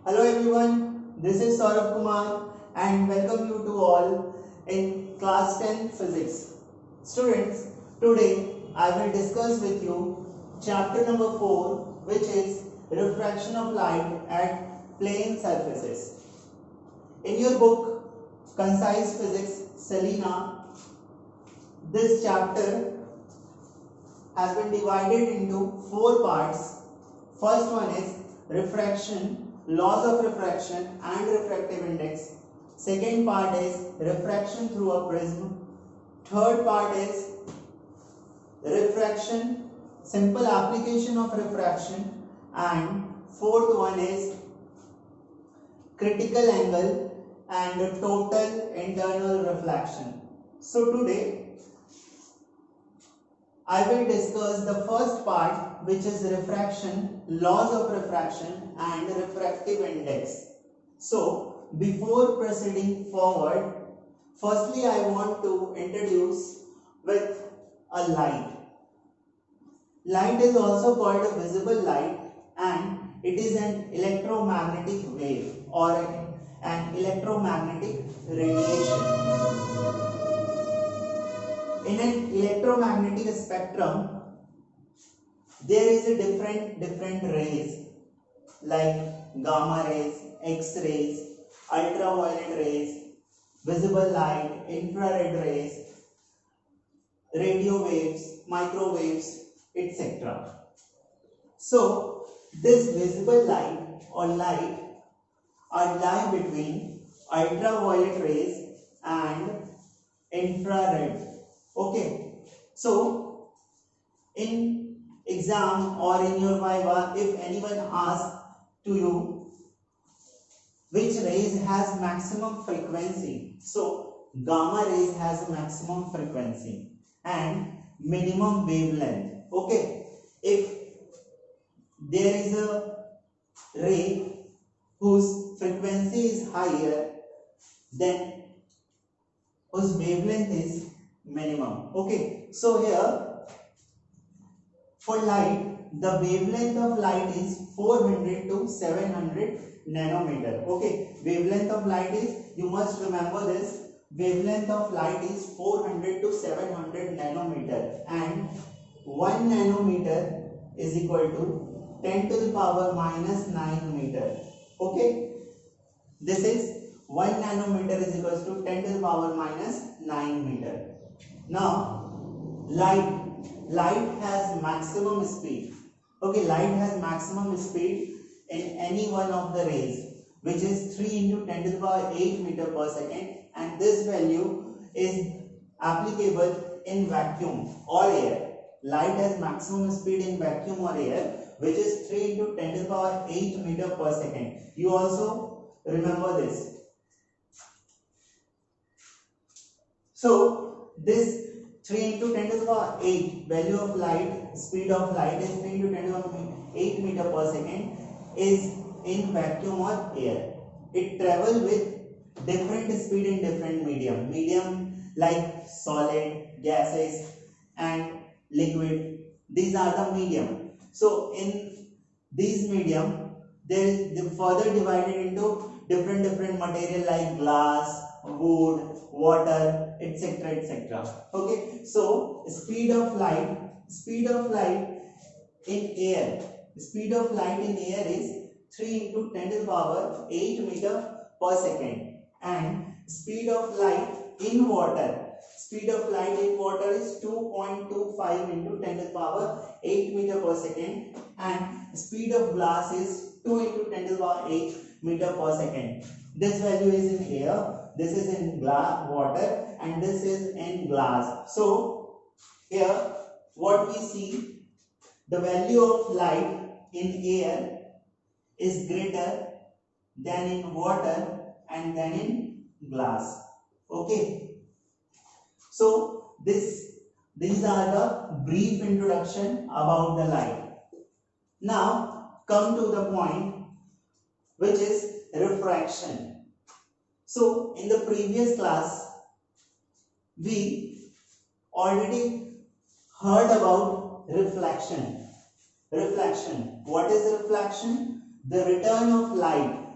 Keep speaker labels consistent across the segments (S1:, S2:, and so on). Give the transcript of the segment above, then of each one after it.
S1: Hello everyone, this is Saurabh Kumar and welcome you to all in class 10 physics. Students, today I will discuss with you chapter number 4, which is refraction of light at plane surfaces. In your book Concise Physics Selena, this chapter has been divided into 4 parts. First one is refraction, laws of refraction and refractive index. Second part is refraction through a prism. Third part is refraction, simple application of refraction, and fourth one is critical angle and total internal reflection. So today I will discuss the first part, which is refraction, laws of refraction and refractive index. So before proceeding forward, firstly I want to introduce with a light. Light is also called a visible light and it is an electromagnetic wave or an electromagnetic radiation. In an electromagnetic spectrum, there is a different rays like gamma rays, X-rays, ultraviolet rays, visible light, infrared rays, radio waves, microwaves, etc. So, this visible light or light are lie between ultraviolet rays and infrared. Okay, so in exam or in your viva, if anyone asks to you which rays has maximum frequency, so gamma rays has maximum frequency and minimum wavelength. Okay, if there is a ray whose frequency is higher, then whose wavelength is minimum. Okay, so here for light, the wavelength of light is 400 to 700 nanometer. Okay, wavelength of light is, you must remember this, wavelength of light is 400 to 700 nanometer and 1 nanometer is equal to 10 to the power minus 9 meter. Okay, this is 1 nanometer is equal to 10 to the power minus 9 meter. Now, light has maximum speed. Okay, light has maximum speed in any one of the rays, which is 3 into 10 to the power 8 meter per second, and this value is applicable in vacuum or air. Light has maximum speed in vacuum or air, which is 3 into 10 to the power 8 meter per second. You also remember this. So this 3 into 10 to the power 8 value of light, speed of light is 3 into 10 to the power 8 meter per second is in vacuum or air. It travels with different speed in different medium like solid, gases and liquid. These are the medium. So in these medium, there is further divided into different material like glass, wood, water, etc., etc. Okay, so speed of light in air, speed of light in air is 3 into 10 to the power 8 meter per second, and speed of light in water, is 2.25 into 10 to the power 8 meter per second, and speed of glass is 2 into 10 to the power 8 meter per second. This value is in air, this is in water, and this is in glass. So here what we see, the value of light in air is greater than in water and than in glass. Okay, so these are the brief introduction about the light. Now come to the point, which is refraction. So in the previous class we already heard about reflection. What is reflection? The return of light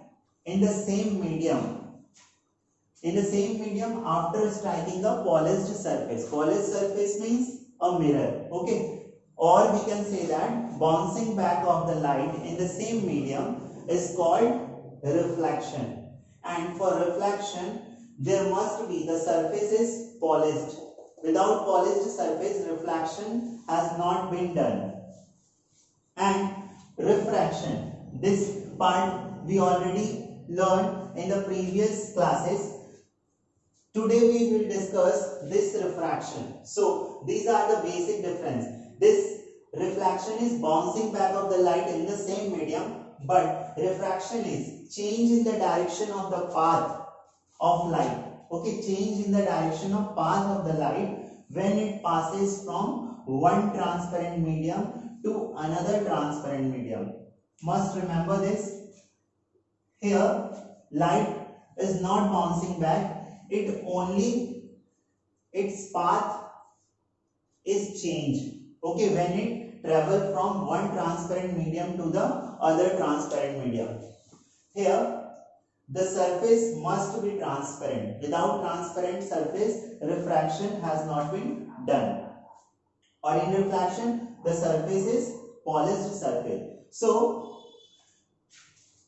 S1: in the same medium after striking a polished surface. Polished surface means a mirror, okay? Or we can say that bouncing back of the light in the same medium is called reflection. And for reflection, there must be the surface is polished. Without polished surface, reflection has not been done. And refraction, this part we already learned in the previous classes. Today we will discuss this refraction. So these are the basic difference. This reflection is bouncing back of the light in the same medium, but refraction is change in the direction of the path of light. Okay, change in the direction of path of the light when it passes from one transparent medium to another transparent medium. Must remember this. Here light is not bouncing back. Its path is changed, okay, when it travels from one transparent medium to the other transparent medium. Here the surface must be transparent. Without transparent surface, refraction has not been done. Or in reflection, the surface is polished surface. So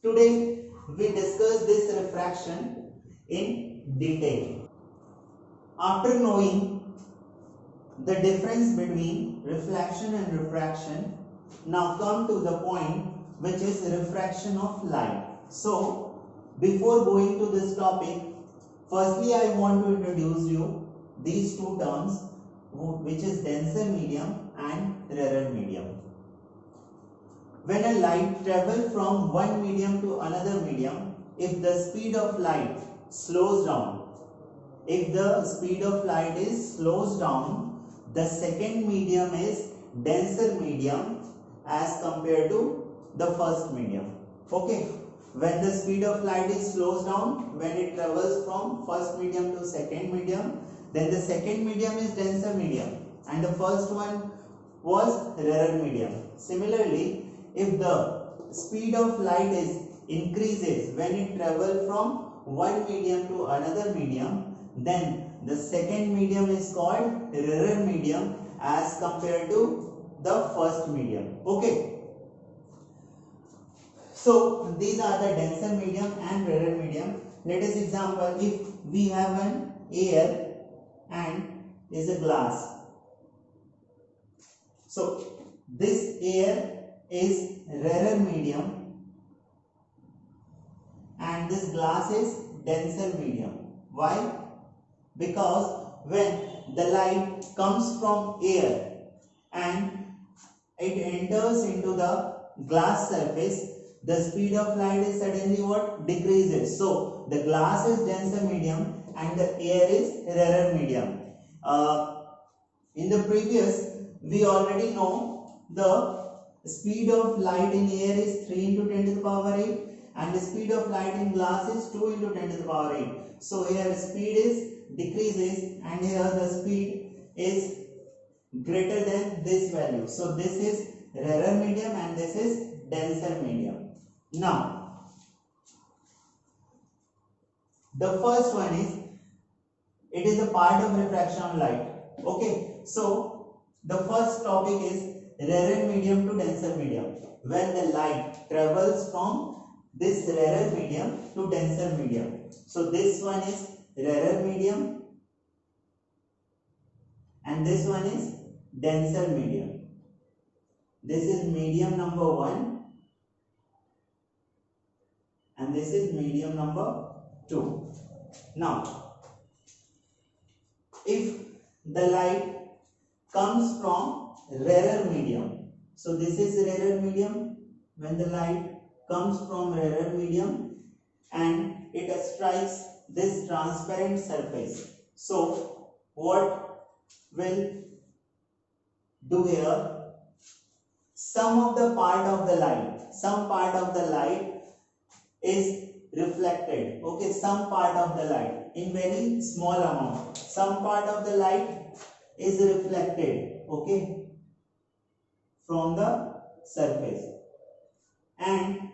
S1: today we discuss this refraction in detail. After knowing the difference between reflection and refraction, now come to the point which is refraction of light. So before going to this topic, firstly I want to introduce you these two terms, which is denser medium and rarer medium. When a light travels from one medium to another medium, if the speed of light slows down, the second medium is denser medium as compared to the first medium. Okay, when the speed of light is slows down, when it travels from first medium to second medium, then the second medium is denser medium and the first one was rarer medium. Similarly, if the speed of light is increases when it travels from one medium to another medium, then the second medium is called rarer medium as compared to the first medium. Okay. So these are the denser medium and rarer medium. Let us example, if we have an air and is a glass. So this air is rarer medium and this glass is denser medium. Why? Because when the light comes from air and it enters into the glass surface, the speed of light is suddenly what? Decreases. So the glass is denser medium and the air is rarer medium. In the previous, we already know the speed of light in air is 3 into 10 to the power 8 and the speed of light in glass is 2 into 10 to the power 8. So here speed is decreases and here the speed is greater than this value. So this is rarer medium and this is denser medium. Now the first one is, it is a part of refraction of light. Okay, so the first topic is rarer medium to denser medium. When the light travels from this rarer medium to denser medium. So this one is rarer medium and this one is denser medium. This is medium number 1 and this is medium number 2. Now, if the light comes from rarer medium, so this is rarer medium. When the light comes from rarer medium and it strikes this transparent surface, so what will do here? Some part of the light is reflected. Okay, some part of the light in very small amount. Some part of the light is reflected, okay, from the surface, and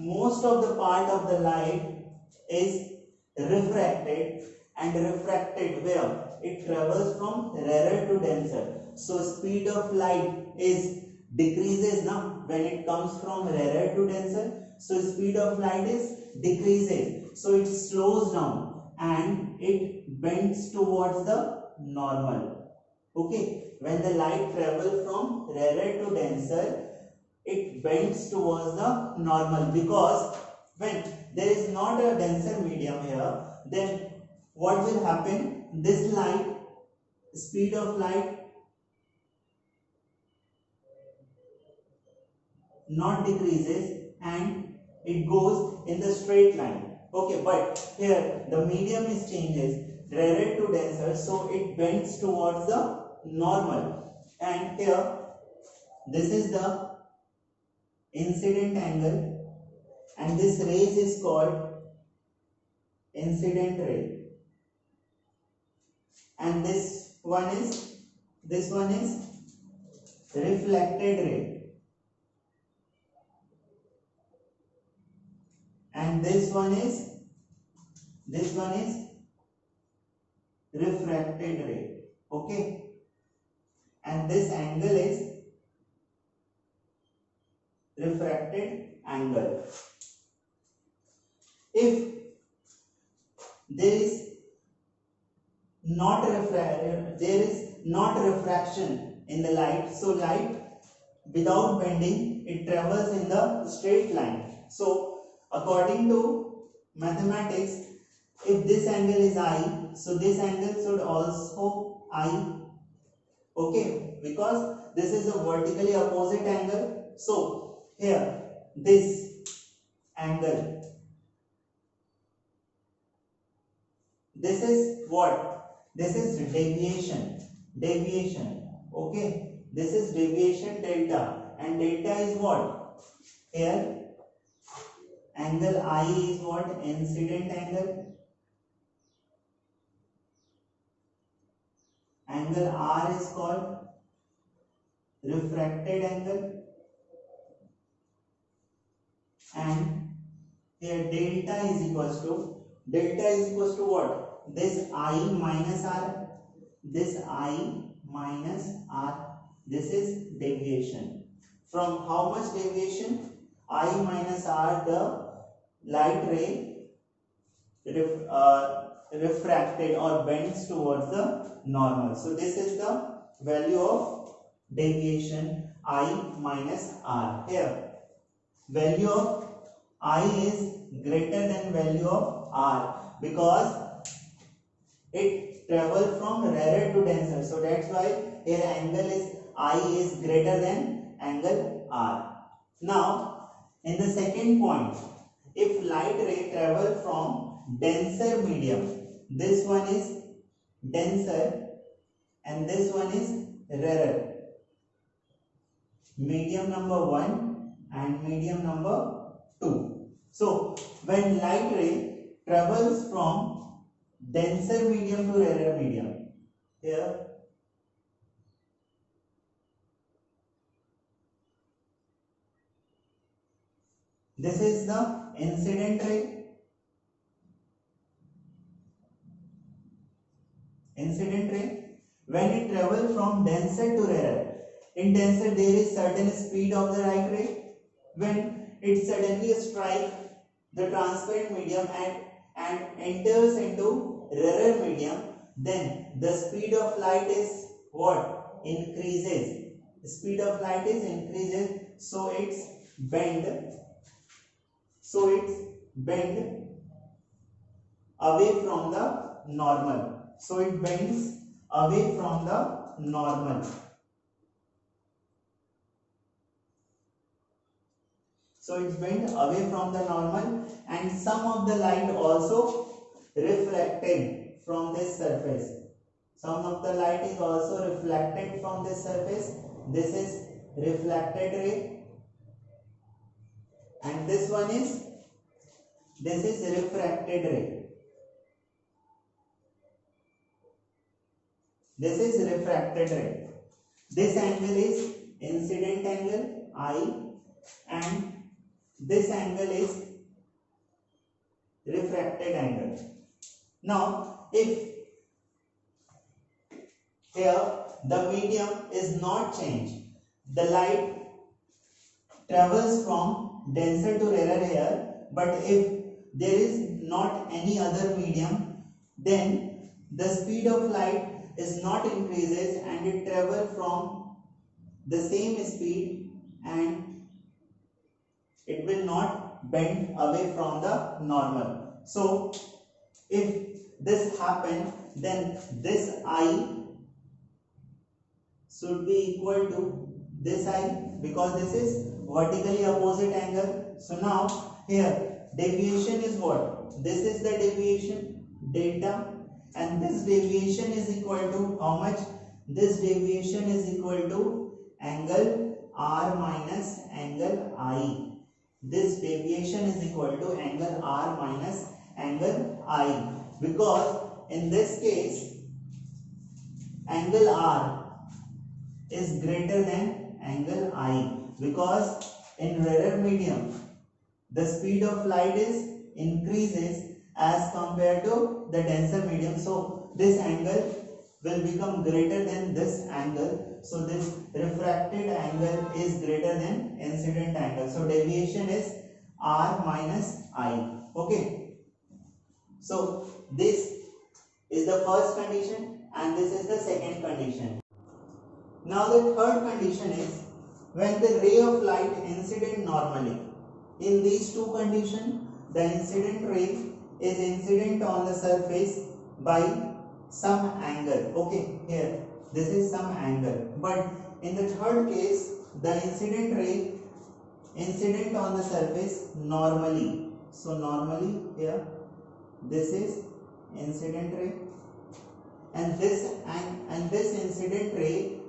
S1: most of the part of the light is refracted, and refracted where? It travels from rarer to denser. So speed of light is decreases now when it comes from rarer to denser. So speed of light is decreases. So it slows down and it bends towards the normal. Okay, when the light travels from rarer to denser, it bends towards the normal, because when there is not a denser medium here, then what will happen? This light, speed of light not decreases and it goes in the straight line. Okay, but here the medium is changes rarer to denser, so it bends towards the normal. And here this is the incident angle, and this rays is called incident ray, and this one is reflected ray, and this one is refracted ray. Okay, and this angle is refracted angle. If there is not refraction in the light, so light without bending, it travels in the straight line. So according to mathematics, if this angle is I, so this angle should also I. Okay, because this is a vertically opposite angle. So here this angle, this is what? This is deviation. Okay, this is deviation delta, and delta is what? Here angle I is what? Incident angle. Angle R is called refracted angle, and here delta is equals to what? This I minus R, this I minus R. This is deviation. From how much deviation? I minus R, the light ray refracted or bends towards the normal. So this is the value of deviation I minus R. Here value of I is greater than value of R, because it travels from rarer to denser. So that's why here angle is I is greater than angle R. Now in the second point, if light ray travel from denser medium, this one is denser and this one is rarer, medium number 1 and medium number 2. So when light ray travels from denser medium to rarer medium, here this is the incident ray. When it travels from denser to rarer, in denser there is certain speed of the light ray. When it suddenly strikes the transparent medium and enters into rarer medium, then the speed of light is what? Increases. The speed of light is increases, so it's bend. Away from the normal. So it bends away from the normal. So it bends away from the normal, and some of the light also reflected from this surface. Some of the light is also reflected from this surface. This is reflected ray, and this is refracted ray. This is refracted ray. This angle is incident angle I, and this angle is refracted angle. Now if here the medium is not changed, the light travels from denser to rarer here, but if there is not any other medium, then the speed of light is not increases and it travels from the same speed and it will not bend away from the normal. So if this happens, then this I should be equal to this I, because this is vertically opposite angle. So now here deviation is what? This is the deviation delta, and this deviation is equal to how much? This deviation is equal to angle R minus angle I. This deviation is equal to angle R minus angle I, because in this case angle R is greater than angle I, because in rarer medium the speed of light is increases as compared to the denser medium. So this angle will become greater than this angle. So this refracted angle is greater than incident angle. So deviation is R minus I. Okay. So this is the first condition and this is the second condition. Now the third condition is when the ray of light incident normally. In these two conditions, the incident ray is incident on the surface by some angle. Okay, here this is some angle. But in the third case, the incident ray incident on the surface normally. So normally here this is incident ray, and this incident ray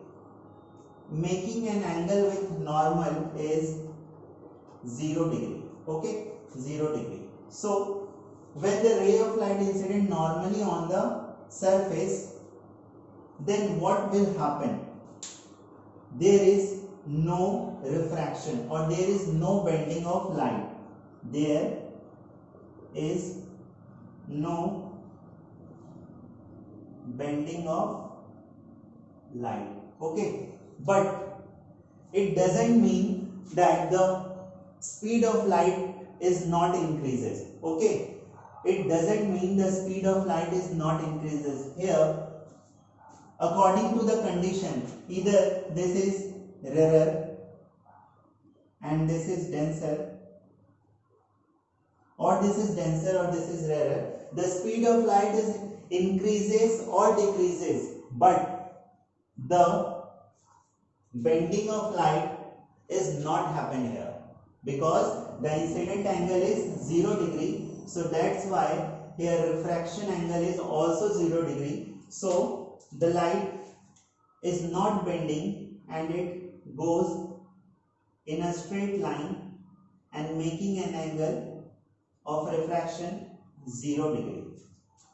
S1: making an angle with normal is 0 degree. Okay, 0 degree. So when the ray of light incident normally on the surface, then what will happen? There is no refraction or there is no bending of light. There is no bending of light. Okay, but it doesn't mean that the speed of light is not increases. Okay, it doesn't mean the speed of light is not increases. Here according to the condition, either this is rarer and this is denser, or this is denser or this is rarer, the speed of light is increases or decreases, but the bending of light is not happen here, because the incident angle is 0 degree. So that's why here refraction angle is also 0 degree. So the light is not bending and it goes in a straight line and making an angle of refraction 0 degree.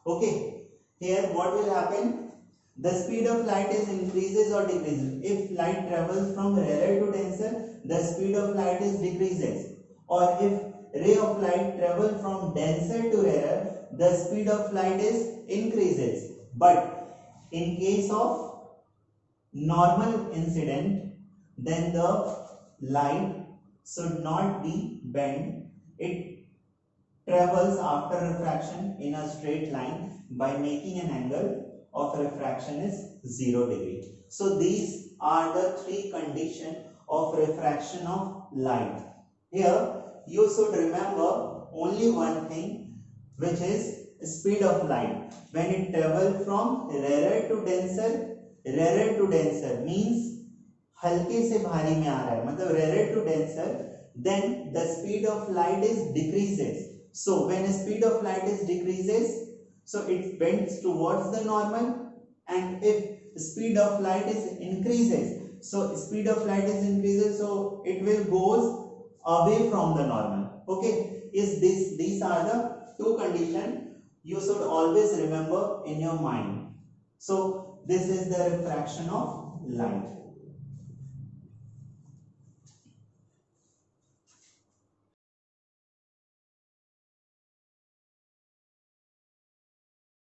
S1: Okay, here what will happen? The speed of light is increases or decreases. If light travels from rarer to denser, the speed of light is decreases. Or if ray of light travel from denser to rarer, the speed of light is increases. But in case of normal incident, then the light should not be bent. It travels after refraction in a straight line by making an angle of refraction is 0 degree. So these are the three conditions of refraction of light. Here you should remember only one thing, which is speed of light. When it travels from rarer to denser means हल्के से भारी में आ रहा है, मतलब rarer to denser, then the speed of light is decreases. So when speed of light is decreases, so it bends towards the normal, and if speed of light is increases, so speed of light is increases, so it will goes away from the normal. Okay, these are the two conditions you should always remember in your mind. So this is the refraction of light.